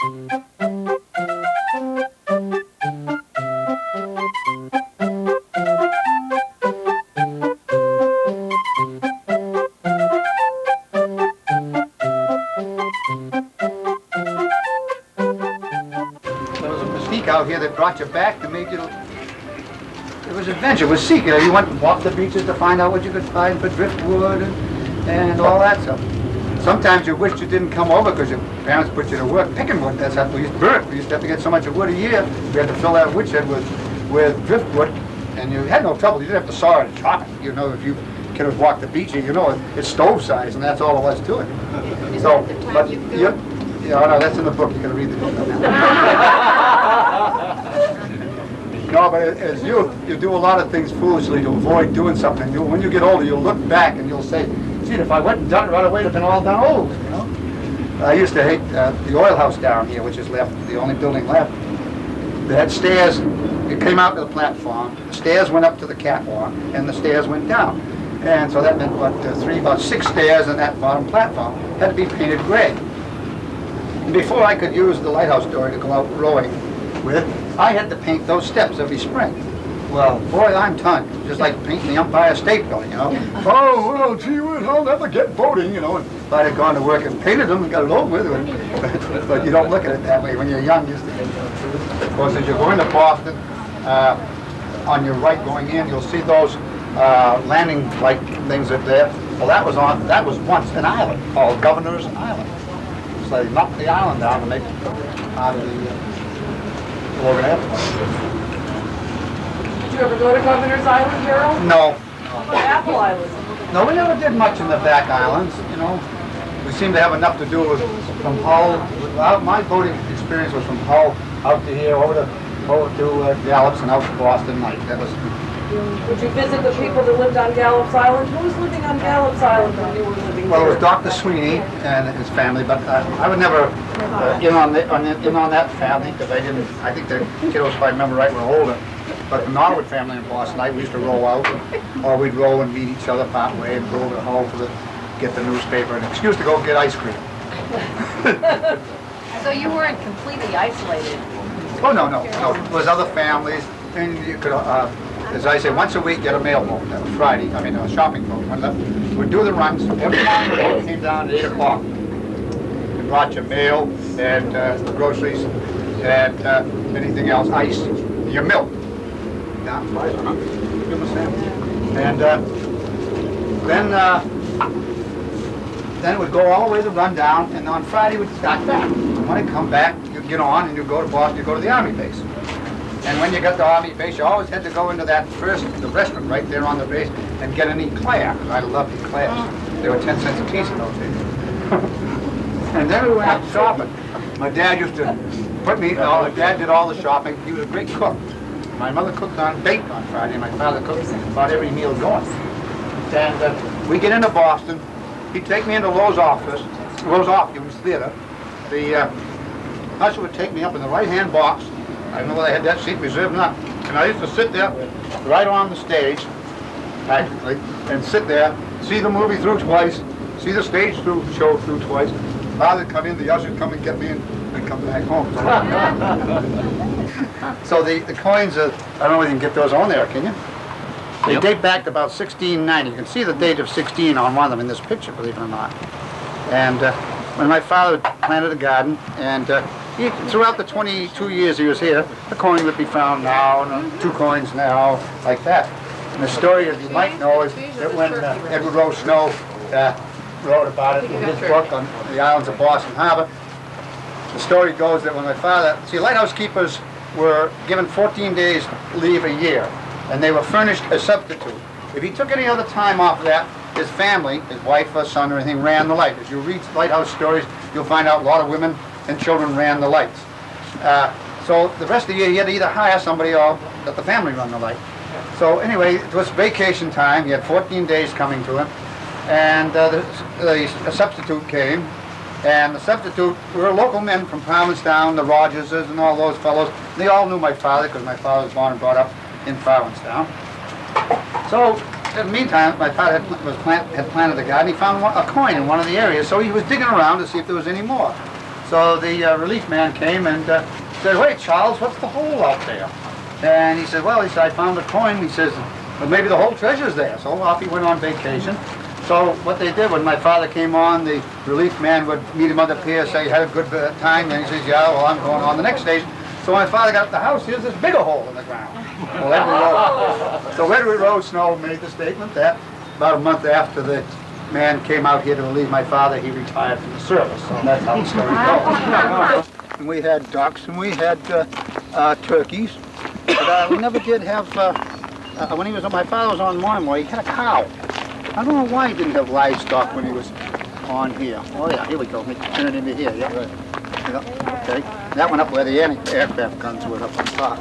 Out here that brought you back to make it. It was adventure. It was seeking. You went and walked the beaches to find out what you could find for driftwood and all that stuff. Sometimes you wished you didn't come over because your parents put you to work picking wood. That's how we used to burn. We used to have to get so much wood a year. We had to fill that woodshed with driftwood, and you had no trouble. You didn't have to saw it and chop it. You know, if you could have walked the beach, you know it's stove size, and that's all there was to it. Is so, that the time but you yeah, no, that's in the book. You got to read the book. No, but as you do a lot of things foolishly to avoid doing something. When you get older, you'll look back and you'll say, gee, if I went and done it right away, it'd have been all done old, you know? I used to hate the oil house down here, which is left, the only building left. They had stairs. It came out to the platform. The stairs went up to the catwalk, and the stairs went down. And so that meant, about 6 stairs in that bottom platform had to be painted gray. And before I could use the lighthouse dory to go out rowing with, I had to paint those steps every spring. Well, boy, I'm tongue. Just like painting the Empire State Building, you know. Oh, well, gee whiz, I'll never get boating, you know. And if I'd have gone to work and painted them and got it over with, but you don't look at it that way when you're young. Of course, as you're going to Boston, on your right going in, you'll see those landing-like things up there. Well, that was once an island called Governor's Island. So they knocked the island down to make out of the Logan Airport. Did you ever go to Governor's Island, Harold? No. How about Apple Island? No, we never did much in the back islands, you know. We seemed to have enough to do with from Hull. My boating experience was from Hull out to here, over to Gallops and out to Boston. That was. Would you visit the people that lived on Gallops Island? Who was living on Gallops Island when you were living there? Well, it was Dr. Sweeney and his family, but I would never in on that family because I think the kiddos, if I remember right, were older. But the Norwood family in Boston, we used to row out, or we'd row and meet each other part way and go to Hull to get the newspaper, an excuse to go get ice cream. So you weren't completely isolated? Oh, no. There was other families, and you could, as I say, once a week get a mailboat. That was Friday. A shopping boat. We'd do the runs. Every morning the boat came down at 8 o'clock. It brought you mail and groceries and anything else, ice, your milk. Down twice, huh? Give them a sandwich. And then it would go all the way to run down, and on Friday we'd start back. And when it come back, you'd get on and you'd go to Boston, you'd go to the Army base. And when you got to Army base, you always had to go into the restaurant right there on the base and get an eclair. I loved eclairs. They were 10 cents a piece in those days. And then we went out shopping. My dad used to put me, my dad did all the shopping. He was a great cook. My mother baked on Friday, and my father cooked about every meal going. And we get into Boston. He'd take me into Lowe's Opulence Theater. The usher would take me up in the right-hand box. I don't know whether I had that seat reserved or not. And I used to sit there right on the stage, practically, and sit there, see the movie through twice, see the stage show through twice. Father'd come in, the usher'd come and get me, and I'd come back home. So the coins, I don't know if you can get those on there, can you? They date back to about 1690. You can see the date of 16 on one of them in this picture, believe it or not. And when my father planted a garden, and throughout the 22 years he was here, a coin would be found now, and 2 coins now, like that. And the story, as you might know, is that when Edward Rowe Snow wrote about it in his book on the islands of Boston Harbor, the story goes that when my father, lighthouse keepers were given 14 days leave a year, and they were furnished a substitute. If he took any other time off of that, his family, his wife or son or anything, ran the light. As you read lighthouse stories, you'll find out a lot of women and children ran the lights. So the rest of the year, he had to either hire somebody or let the family run the light. So anyway, it was vacation time. He had 14 days coming to him, and a substitute came. And the substitute were local men from Provincetown, the Rogerses and all those fellows. They all knew my father because my father was born and brought up in Provincetown. So in the meantime, my father had planted a garden. He found a coin in one of the areas, so he was digging around to see if there was any more. So the relief man came and said, "Wait, Charles, what's the hole out there?" And he said, "Well," he said, "I found a coin." He says, "Well, maybe the whole treasure's there." So off he went on vacation. So what they did when my father came on, the relief man would meet him on the pier, say, "Had a good time?" Then he says, "Yeah, well, I'm going on the next station." So when my father got to the house, here's this bigger hole in the ground. So Edward Rose Snow made the statement that about a month after the man came out here to relieve my father, he retired from the service. So that's how the story goes. And we had ducks and we had turkeys, but we never did have. When he was my father was on Monomoy, he had a cow. I don't know why he didn't have livestock when he was on here. Oh yeah, here we go. We turn it into here. Yeah. Right. Yeah. Okay. That one up where the anti-aircraft guns were up on top.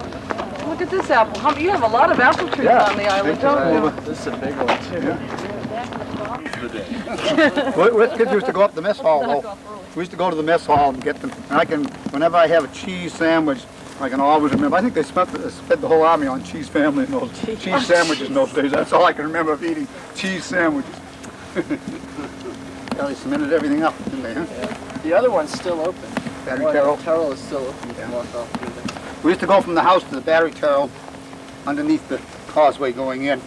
Look at this apple. You have a lot of apple trees on the island, don't you? This is a big one too. We kids used to go up the mess hall. Though. We used to go to the mess hall and get them. And I can, whenever I have a cheese sandwich, I can always remember. I think they spent the whole army on cheese family in those cheese sandwiches in those days. That's all I can remember of eating cheese sandwiches. Well, they cemented everything up, didn't they? Huh? Yeah. The other one's still open. Battery Terrell. Terrell is still open. You can walk off through there. We used to go from the house to the Battery Terrell underneath the causeway going in.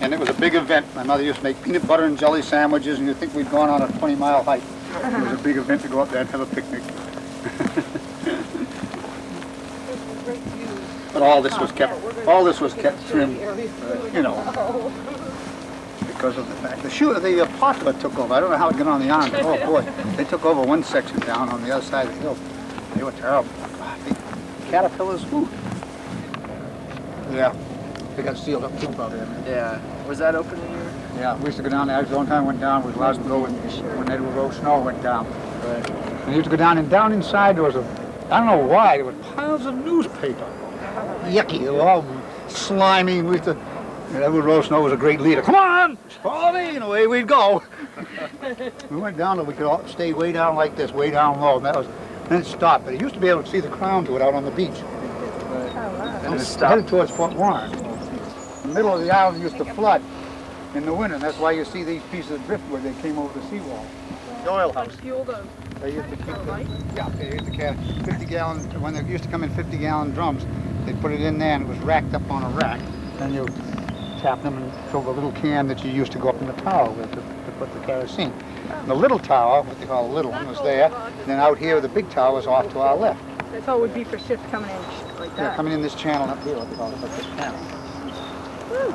And it was a big event. My mother used to make peanut butter and jelly sandwiches, and you'd think we'd gone on a 20-mile hike. It was a big event to go up there and have a picnic. But all this was kept trim, you know, because of the fact. The Poplar took over. I don't know how it got on the island. Oh boy, they took over one section down on the other side of the hill. They were terrible. The caterpillars, whew. Yeah, they got sealed up too probably. Yeah. Was that open when you were? Yeah, we used to go down there. The only time I went down was last go when Edward Rose Snow went down. Right. And we used to go down, and down inside there was I don't know why, there was piles of newspaper. Yucky, they were all slimy. We used to, Edward Rose Snow was a great leader. Come on, follow me, and away we'd go. We went down and we could all stay way down like this, way down low, and then it stopped. But you used to be able to see the crown to it out on the beach. Right. And it's headed towards Fort Warren. The middle of the island used to flood in the winter, and that's why you see these pieces of driftwood. They came over the seawall. The oil house. They used to keep they used to carry 50-gallon, when they used to come in 50-gallon drums, they put it in there and it was racked up on a rack. Then you tap them and fill the little can that you used to go up in the tower with to put the kerosene. And the little tower, what they call the little one, was there. And then out here, the big tower was off to our left. That's all it would be for ships coming in like that. Yeah, coming in this channel up here, what they call it, this channel.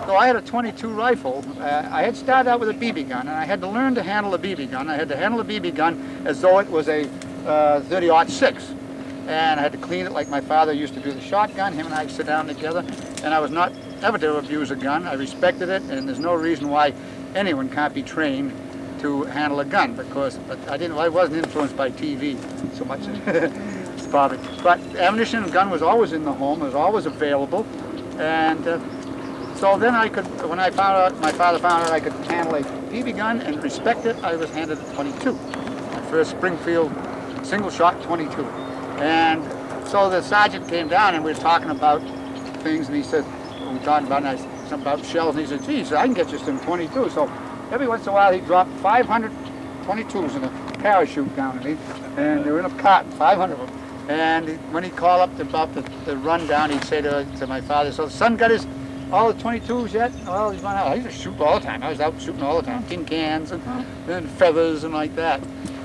So I had a .22 rifle. I had started out with a BB gun, and I had to learn to handle a BB gun. I had to handle a BB gun as though it was a 30-06. And I had to clean it like my father used to do the shotgun. Him and I sit down together, and I was not ever to abuse a gun. I respected it, and there's no reason why anyone can't be trained to handle a gun, because I wasn't influenced by TV so much as probably. But ammunition and gun was always in the home, it was always available, and so then when my father found out I could handle a BB gun and respect it, I was handed a .22. My first Springfield single-shot .22. And so the sergeant came down and we were talking about things, and he said, we were talking about, something about shells, and he said, geez, I can get you some .22. So every once in a while he dropped 500 .22s in a parachute down to me, and they were in a carton, 500 of them. And when he called up about the rundown, he'd say to my father, so the son got all the .22s yet? Well, he's run out. I used to shoot all the time. I was out shooting all the time, tin cans and feathers and like that.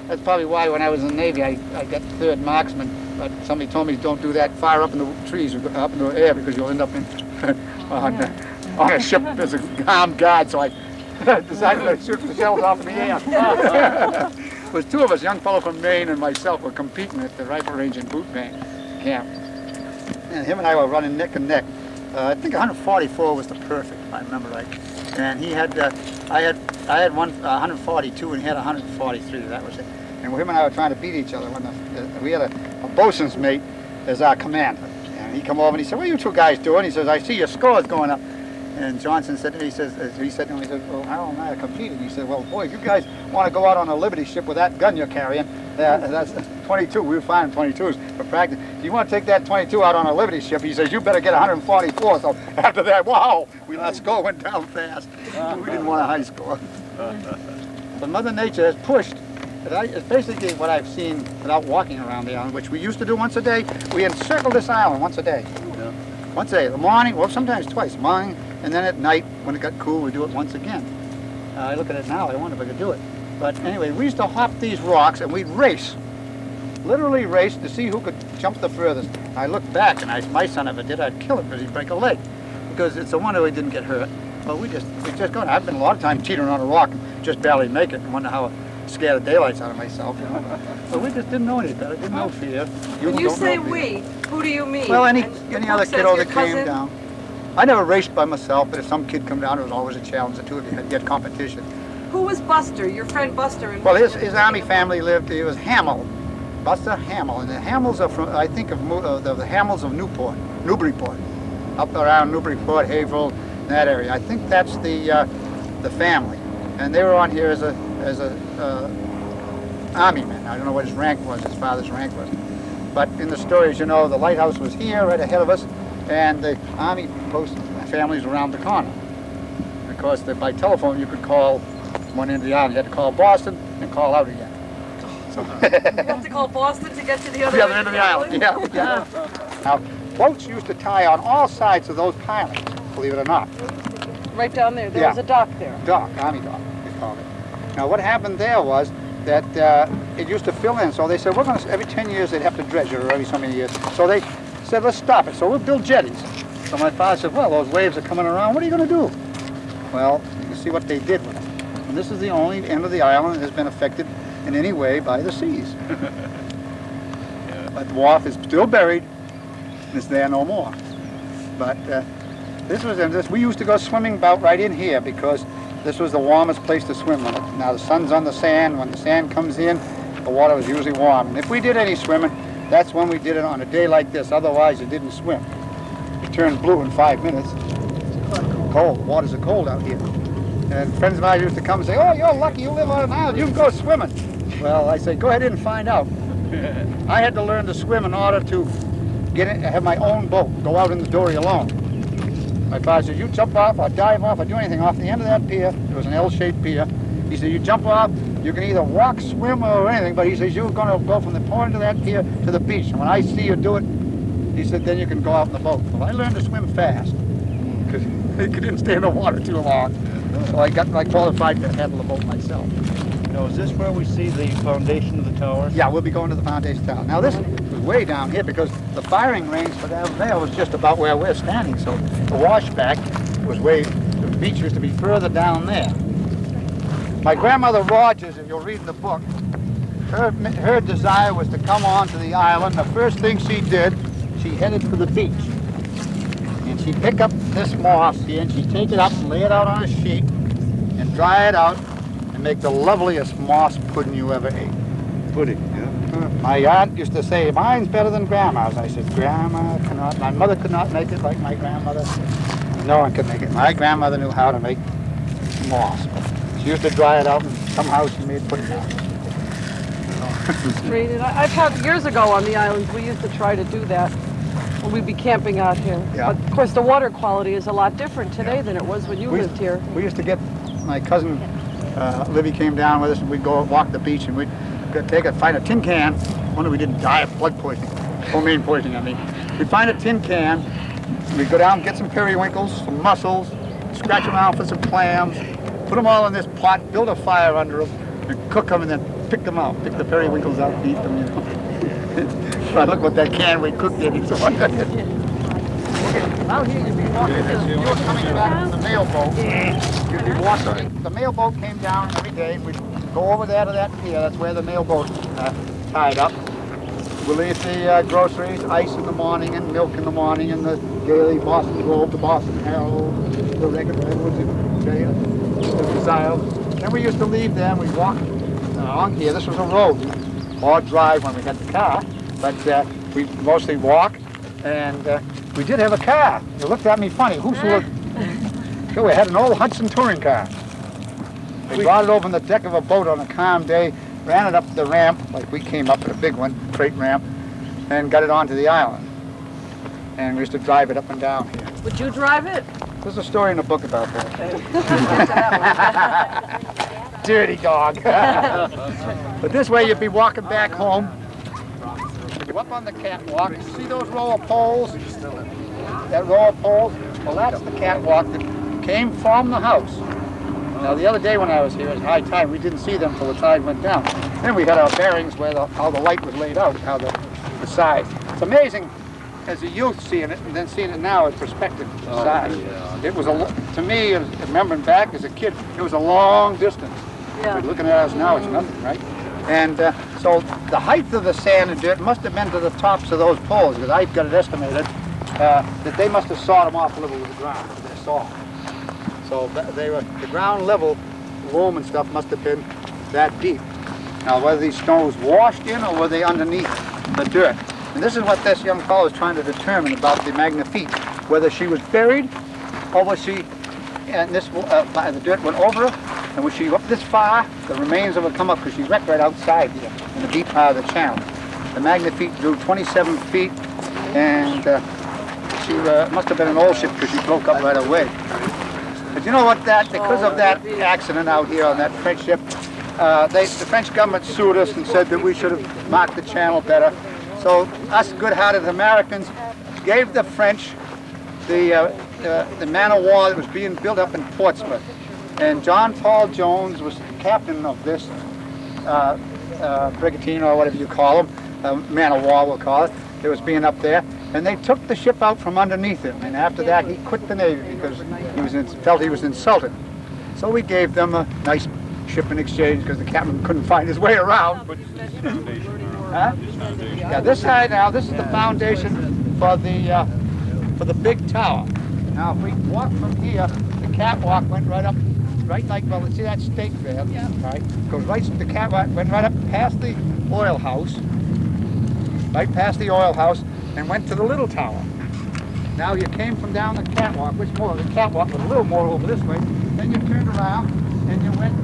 That's probably why when I was in the Navy, I got third marksman. But somebody told me don't do that far up in the trees or up in the air because you'll end up on a ship as a armed guard. So I decided to shoot the shells off in the air. It was two of us, a young fellow from Maine and myself, were competing at the rifle range in Boot Camp. And him and I were running neck and neck. I think 144 was the perfect, if I remember right. And he had, I had 142 and he had 143. That was it. And him and I were trying to beat each other when we had a bosun's mate as our commander. And he come over and he said, "What are you two guys doing?" He says, "I see your scores going up." And Johnson said, he said to him, "Well, how am I competing?" He said, "Well, boy, if you guys want to go out on a Liberty ship with that gun you're carrying, that's 22. We were finding 22s for practice. If you want to take that 22 out on a Liberty ship," he says, "you better get 144. So after that, wow, our score went down fast. We didn't want a high score. But Mother Nature has pushed It's basically what I've seen without walking around the island, which we used to do once a day. We encircled this island once a day. Yeah. Once a day, the morning, well, sometimes twice, morning, and then at night, when it got cool, we do it once again. I look at it now, I wonder if I could do it. But anyway, we used to hop these rocks and we'd race. Literally race to see who could jump the furthest. I looked back, and my son, if it did, I'd kill him because he'd break a leg. Because it's a wonder he didn't get hurt. But we just go. I've been a lot of times teetering on a rock and just barely make it and wonder how I scare the daylights out of myself, you know. But we just didn't know any better, didn't know fear. When you don't say know fear. we, who do you mean? Well, any And other says kiddo your that came cousin? down. I never raced by myself, but if some kid come down, it was always a challenge. The two of you had to get competition. Who was Buster, your friend Buster? And Well, his army family lived, it was Hamill, Buster Hamill, and the Hamills are from, I think, the Hamills of Newburyport, up around Newburyport, Haverhill, that area. I think that's the family, and they were on here as a army man. I don't know what his rank was, his father's rank was, but in the stories, you know, the lighthouse was here, right ahead of us, and the army post families around the corner. Because by telephone you could call one end of the island. You had to call Boston and call out again. So You have to call Boston to get to the other, the other end of the island. Yeah. Now, boats used to tie on all sides of those pilings, believe it or not. Right down there. There Yeah. was a dock there. Dock, army dock, they called it. Now, what happened there was that it used to fill in. So they said, we're going to, every 10 years they'd have to dredge it, or every so many years. So they said, let's stop it. So we'll build jetties. So my father said, well, those waves are coming around. What are you going to do? Well, you can see what they did with it. And this is the only end of the island that has been affected in any way by the seas. But the wharf is still buried, and it's there no more. But we used to go swimming about right in here because this was the warmest place to swim in it. Now the sun's on the sand. When the sand comes in, the water was usually warm. And if we did any swimming, that's when we did it on a day like this. Otherwise, you didn't swim. It turned blue in 5 minutes. Cold. Waters are cold out here. And friends of mine used to come and say, oh, you're lucky you live on an island. You can go swimming. Well, I say, go ahead and find out. I had to learn to swim in order to have my own boat, go out in the dory alone. My father said, you jump off or dive off or do anything off the end of that pier. It was an L-shaped pier. He said, you jump off, you can either walk, swim, or anything, but he says, you're going to go from the point of that pier to the beach. And when I see you do it, he said, then you can go out in the boat. Well, I learned to swim fast because I didn't stay in the water too long. So I qualified to handle the boat myself. Now, is this where we see the foundation of the tower? Yeah, we'll be going to the foundation tower. Now, this was way down here because the firing range for down there was just about where we're standing. So the washback was the beach used to be further down there. My grandmother Rogers, if you'll read in the book, her desire was to come onto the island. The first thing she did, she headed for the beach. And she'd pick up this moss here and she'd take it up and lay it out on a sheet and dry it out and make the loveliest moss pudding you ever ate. Pudding, yeah. My aunt used to say, mine's better than Grandma's. I said, Grandma cannot, my mother could not make it like my grandmother. No one could make it. My grandmother knew how to make moss. She used to dry it out and somehow she made pudding out. Great. And I've had years ago on the islands, we used to try to do that when we'd be camping out here. Yeah. But of course, the water quality is a lot different today than it was when you lived here. We used to get, my cousin Libby came down with us and we'd go walk the beach and we'd find a tin can. Wonder we didn't die of blood poisoning, homemade poisoning, I mean. We'd find a tin can, and we'd go down and get some periwinkles, some mussels, scratch them out for some clams, put them all in this pot, build a fire under them, and cook them and then pick them out, pick the periwinkles out and eat them, you know. So I look what that can we cooked in it. So out here you'd be walking, you were coming back from the mail boat, you'd be walking. The mail boat came down every day, and we'd go over there to that pier, that's where the mail boat tied up. We'll leave the groceries, ice in the morning and milk in the morning, and the Daily Boston Globe, the Boston Herald, the regular Edwards, the Desire. Then we used to leave there and we'd walk along here. This was a road, or drive when we had the car, but we mostly walk, and we did have a car. You looked at me funny. Who's looked? Sure, we had an old Hudson touring car. We brought it over on the deck of a boat on a calm day, ran it up the ramp, like we came up at a big one, freight ramp, and got it onto the island. And we used to drive it up and down here. Would you drive it? There's a story in a book about that. dirty dog. But this way you'd be walking back home. You're up on the catwalk. See those row of poles? That row of poles? Well, that's the catwalk that came from the house. Now, the other day when I was here, it was high tide. We didn't see them till the tide went down. Then we had our bearings where how the light was laid out, how the size. It's amazing as a youth seeing it and then seeing it now in perspective size. Yeah. It was, to me, remembering back as a kid, it was a long distance. Yeah. But looking at us now, it's nothing, right? And so the height of the sand and dirt must have been to the tops of those poles, because I've got it estimated that they must have sawed them off level with the ground with their saw. So they were, the ground level loam and stuff must have been that deep. Now, whether these stones washed in or were they underneath the dirt. And this is what this young fellow is trying to determine about the Magnifique, whether she was buried or was she, and this, the dirt went over her, and was she up this far, the remains of her come up, because she wrecked right outside here in the deep part of the channel. The Magnifique drew 27 feet, and she must have been an old ship because she broke up right away. But you know what, because of that accident out here on that French ship, the French government sued us and said that we should have marked the channel better. So us good-hearted Americans gave the French the man of war that was being built up in Portsmouth. And John Paul Jones was the captain of this brigantine, or whatever you call them, man of war we'll call it. It was being up there. And they took the ship out from underneath him. And after that, he quit the Navy because he felt he was insulted. So we gave them a nice ship in exchange because the captain couldn't find his way around. Huh? Yeah, this side now, this is the foundation for the big tower. Now, if we walk from here, the catwalk went right up, right like, well, see that stake there? Yeah. Right? Goes right, the catwalk went right up past the oil house, right past the oil house, and went to the little tower. Now you came from down the catwalk, which more, the catwalk was a little more over this way, then you turned around and you went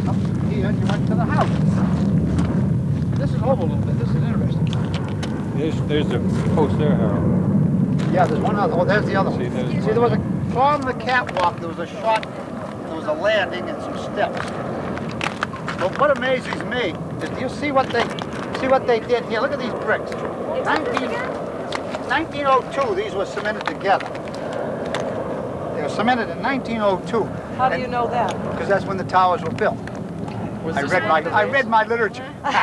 up here and you went to the house. This is over a little bit, this is interesting. There's a post there, Harold. Yeah, there's one other, oh, there's the other one. See, there was from the catwalk, there was a shot, there was a landing and some steps. But what amazes me is, do you see what they did here? Look at these bricks. 1902, these were cemented together. They were cemented in 1902. How do you know that? Because that's when the towers were built. I read my literature. What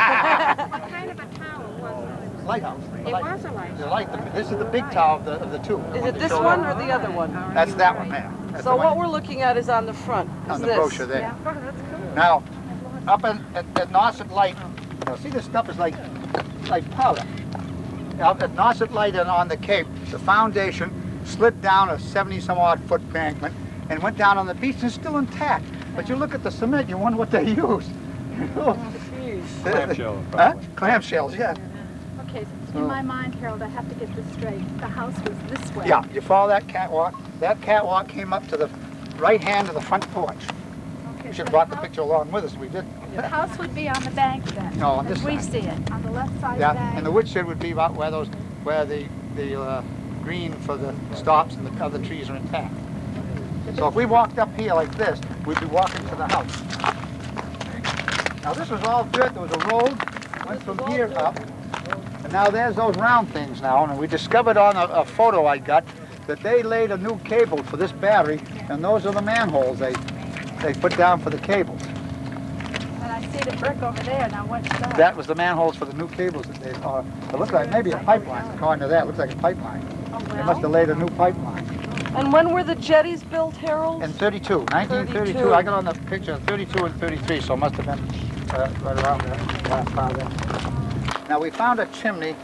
kind of a tower was it? Lighthouse. It was a lighthouse. This is the big tower of the two. Is it this one or the other one? That's that one there. That's So what we're looking at is on the front. on the this. brochure there. Yeah, that's cool. Now, up at Nauset Light, see this stuff is like powder. Up at Nauset Light and on the Cape, the foundation slid down a 70-some-odd foot embankment and went down on the beach and it's still intact. But you look at the cement, you wonder what they used. Clamshell, Huh? Clamshells, yeah. Okay, so in my mind, Harold, I have to get this straight. The house was this way. Yeah, you follow that catwalk. That catwalk came up to the right hand of the front porch. Okay, We should so have brought the house- picture along with us, we didn't. The house would be on the bank then. No, on this as we side. see it, on the left side Yeah, of the bank. and the woodshed would be about where the green for the stops and the other trees are intact. So if we walked up here like this, we'd be walking to the house. Now this was all dirt, there was a road, went from here up, and now there's those round things now, and we discovered on a photo I got that they laid a new cable for this battery, and those are the manholes they put down for the cables. And I see the brick over there, now what's that? That was the manholes for the new cables that they, it looked like maybe a pipeline, according to that, it looks like a pipeline. Oh, They well. must have laid a new pipeline. And when were the jetties built, Harold? In 32, 1932, 32. I got on the picture of 32 and 33, so it must have been right around there, last part there. Now we found a chimney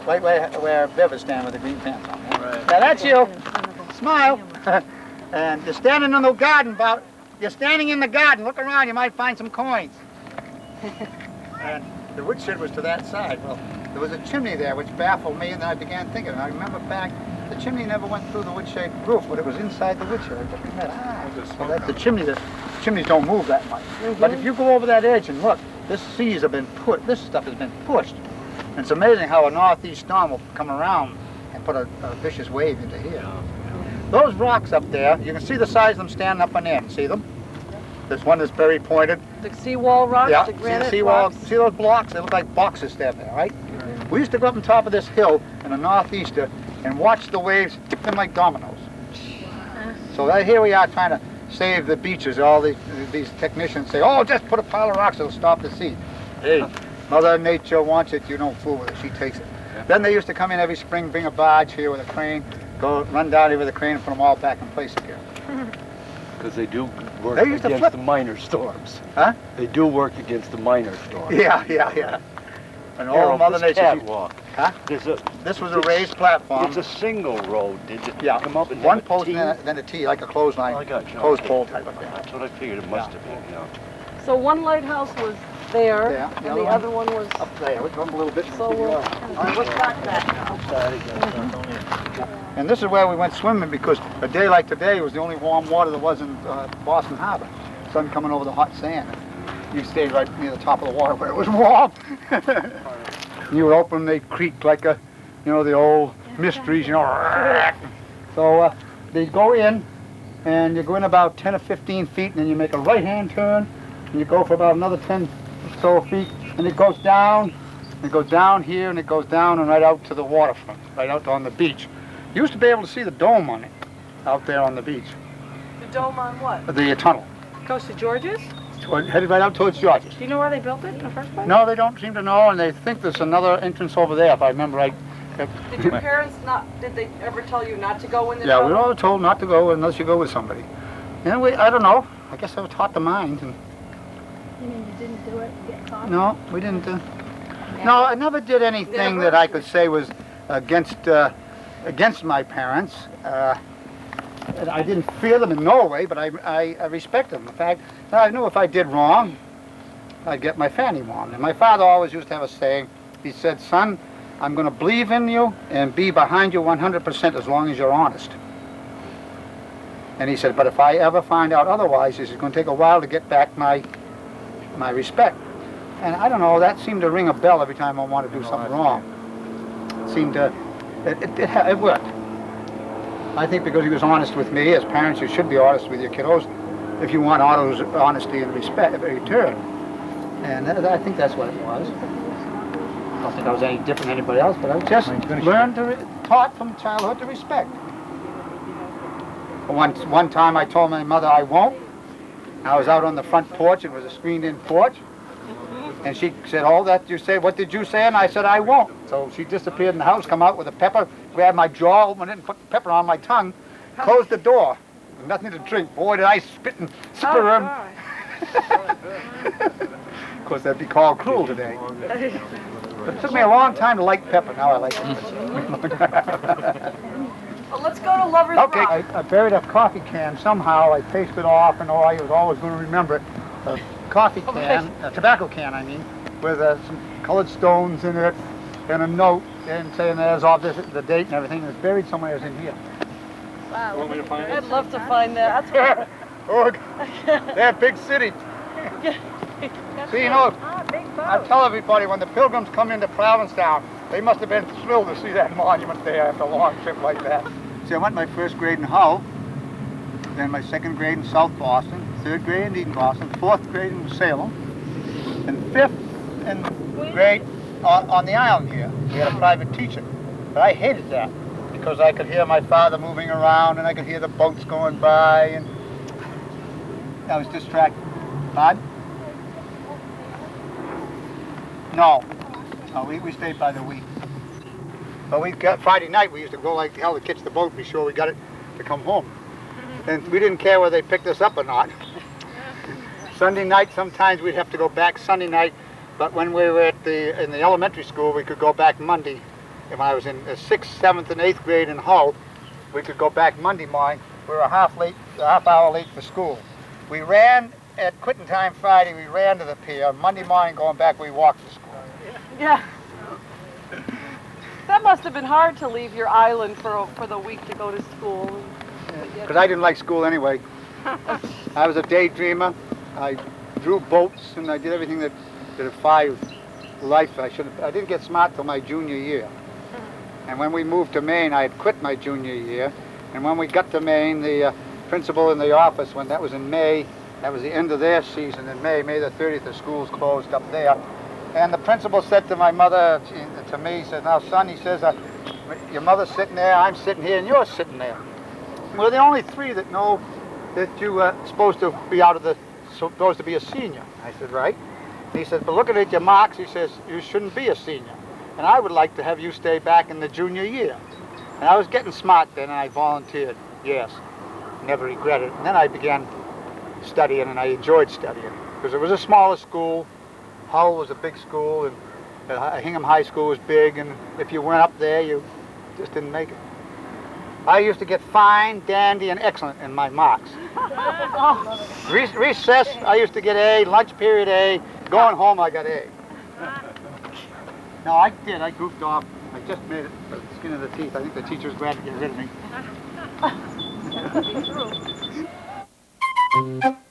right where Bev is standing with the green pants on. Right. Now that's you. Smile. And you're standing in the garden, you're standing in the garden. Look around, you might find some coins. And the woodshed was to that side. Well, there was a chimney there which baffled me, and then I began thinking. And I remember back, the chimney never went through the wood-shaped roof, but it was inside the woodshed. I took that. So that's the chimney. Chimneys don't move that much. But if you go over that edge and look, this stuff has been pushed. And it's amazing how a northeast storm will come around and put a vicious wave into here. Those rocks up there, you can see the size of them standing up on there. See them? There's one that's very pointed. The seawall rocks, Yeah, the see the granite seawall, rocks. see those blocks? They look like boxes standing there, right? We used to go up on top of this hill in the northeaster and watch the waves tip them like dominoes. So that here we are trying to save the beaches. All these technicians say, oh, just put a pile of rocks, it'll stop the sea. Hey, Mother Nature wants it, you don't fool with it, she takes it. Then they used to come in every spring, bring a barge here with a crane, go run down here with a crane and put them all back in place again. Because they do work They used to against flip. the minor storms. Huh? They do work against the minor storms. Yeah. And all Harold, Mother this Nature. catwalk. Huh? This was a raised platform. It's a single road. Did it Yeah, come up and one have a post T? and then a T, like a clothesline, I got you. closed pole type of thing. That's what I figured it must have been, yeah. So one lighthouse was there, Yeah, and the other one was... Up there, we'll go up a little bit. So we'll... All right, let's back that now. And this is where we went swimming because a day like today was the only warm water there was in Boston Harbor. Sun coming over the hot sand. You stayed right near the top of the water where it was warm. You would open the creek like a, the old mysteries, So they go in, and you go in about 10 or 15 feet, and then you make a right-hand turn, and you go for about another 10 or so feet, and it goes down here, and it goes down and right out to the waterfront, right out on the beach. You used to be able to see the dome on it, out there on the beach, The dome on what? the tunnel. Goes to George's? Headed right out towards George's. Do you know where they built it in the first place? No, they don't seem to know, and they think there's another entrance over there, if I remember right. Did your parents did they ever tell you not to go in the Yeah, we tunnel? were all told not to go unless you go with somebody. And I don't know. I guess I was taught the mind. And You mean you didn't do it, get caught? no, we didn't. No, I never did anything that I could say was against my parents. I didn't fear them in no way, but I respect them. In fact, I knew if I did wrong, I'd get my fanny warmed. And my father always used to have a saying. He said, son, I'm going to believe in you and be behind you 100% as long as you're honest. And he said, but if I ever find out otherwise, it's going to take a while to get back my respect. And I don't know, that seemed to ring a bell every time I wanted to do something wrong. It seemed to, it worked. I think because he was honest with me, as parents you should be honest with your kiddos if you want honesty and respect in return. And I think that's what it was. I don't think I was any different than anybody else, but I just taught from childhood to respect. One time I told my mother I won't. I was out on the front porch, it was a screened-in porch, and she said, oh, that you say, what did you say? And I said, I won't. So she disappeared in the house, come out with a pepper, grabbed my jaw, opened it, and put the pepper on my tongue, closed the door, with nothing to drink. Boy, did I spit and spur him. Of course, that'd be called cruel today. But it took me a long time to like pepper. Now I like it. Well, let's go to Lover's Okay, Rock. I buried a coffee can somehow. I pasted it off, and I was always going to remember it. A coffee can, a tobacco can, I mean, with some colored stones in it, and a note, and saying there's all this, the date and everything. It's buried somewhere in here. Wow. Want me to find I'd love to find that. That's Oh, that big city. See, I tell everybody when the Pilgrims come into Provincetown, they must have been thrilled to see that monument there after a long trip like that. See, I went my first grade in Hull, then my second grade in South Boston, third grade in Eaton Boston, fourth grade in Salem, and fifth grade on the island here. We had a private teacher, but I hated that because I could hear my father moving around and I could hear the boats going by, and I was distracted. Pardon? No, we stayed by the week. But we got Friday night. We used to go like hell to catch the boat, be sure we got it to come home. And we didn't care whether they picked us up or not. Sunday night, sometimes we'd have to go back Sunday night. But when we were in the elementary school, we could go back Monday. And when I was in the 6th, 7th, and 8th grade in Hull, we could go back Monday morning. We were a half hour late for school. We ran at quitting time Friday. We ran to the pier. Monday morning, going back, we walked to school. Yeah. That must have been hard to leave your island for the week to go to school. Because I didn't like school anyway. I was a daydreamer. I drew boats and I did everything that defied life. I didn't get smart till my junior year. And when we moved to Maine, I had quit my junior year. And when we got to Maine, the principal in the office, when that was in May That was the end of their season in May. May the 30th, the schools closed up there. And the principal said to my mother, to me, he said, now son, he says, your mother's sitting there, I'm sitting here, and you're sitting there. We're the only three that know that you are supposed to be supposed to be a senior. I said, right. And he said, but looking at your marks, he says, you shouldn't be a senior. And I would like to have you stay back in the junior year. And I was getting smart then, and I volunteered. Yes, never regretted it. And then I began studying, and I enjoyed studying. Because it was a smaller school. Hull was a big school, and Hingham High School was big, and if you weren't up there, you just didn't make it. I used to get fine, dandy, and excellent in my marks. Recess, I used to get A, lunch period A, going home I got A. No, I did, I goofed off. I just made it for the skin of the teeth. I think the teacher was glad to get rid of me.